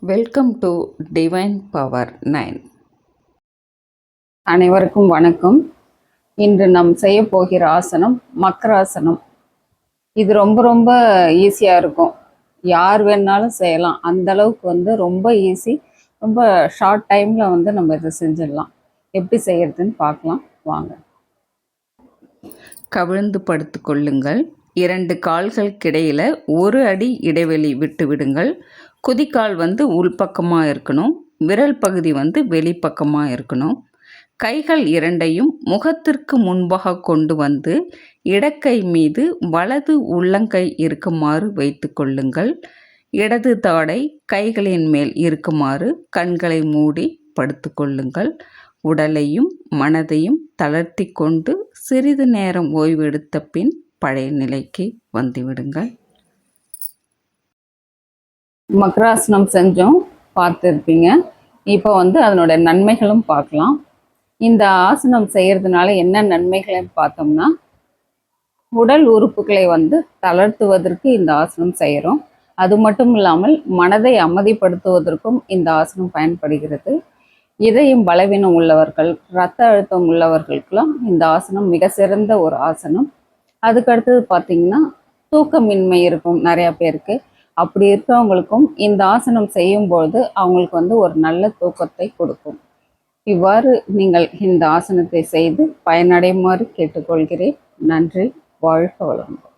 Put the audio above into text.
Welcome to divine power 9. அனைவருக்கும் வணக்கம். இன்று நாம் செய்ய போகிற ஆசனம் மக்கராசனம். இது ரொம்ப ரொம்ப ஈஸியாக இருக்கும். யார் வேணாலும் செய்யலாம். அந்த அளவுக்கு ரொம்ப ஈஸி. ரொம்ப ஷார்ட் டைமில் நம்ம இதை செஞ்சிடலாம். எப்படி செய்யறதுன்னு பார்க்கலாம் வாங்க. கவிழ்ந்து படுத்து கொள்ளுங்கள். 2 கால்களுக்கிடையில் 1 அடி இடைவெளி விட்டு விடுங்கள். குதிக்கால் உள்பக்கமாக இருக்கணும். விரல் பகுதி வெளிப்பக்கமாக இருக்கணும். கைகள் இரண்டையும் முகத்திற்கு முன்பாக கொண்டு வந்து இடக்கை மீது வலது உள்ளங்கை இருக்குமாறு வைத்து கொள்ளுங்கள். இடது தாடை கைகளின் மேல் இருக்குமாறு கண்களை மூடி படுத்து கொள்ளுங்கள். உடலையும் மனதையும் தளர்த்தி கொண்டு சிறிது நேரம் ஓய்வெடுத்த பின் பழைய நிலைக்கு வந்துவிடுங்கள். மக்கராசனம் செஞ்சோம், பார்த்துருப்பீங்க. இப்போ அதனோட நன்மைகளும் பார்க்கலாம். இந்த ஆசனம் செய்கிறதுனால என்ன நன்மைகள்னு பார்த்தோம்னா, உடல் உறுப்புகளை தளர்த்துவதற்கு இந்த ஆசனம் செய்கிறோம். அது மட்டும் இல்லாமல் மனதை அமைதிப்படுத்துவதற்கும் இந்த ஆசனம் பயன்படுகிறது. இதயம் பலவீனம் உள்ளவர்கள், இரத்த அழுத்தம் உள்ளவர்களுக்கெல்லாம் இந்த ஆசனம் மிக சிறந்த ஒரு ஆசனம். அதுக்கடுத்தது பார்த்திங்கன்னா, தூக்கமின்மை இருக்கும் நிறையா பேருக்கு. அப்படி இருக்கிறவங்களுக்கும் இந்த ஆசனம் செய்யும்பொழுது அவங்களுக்கு ஒரு நல்ல தூக்கத்தை கொடுக்கும். இவ்வாறு நீங்கள் இந்த ஆசனத்தை செய்து பயனடையுமாறு கேட்டுக்கொள்கிறேன். நன்றி. வாழ்க வளமுடன்.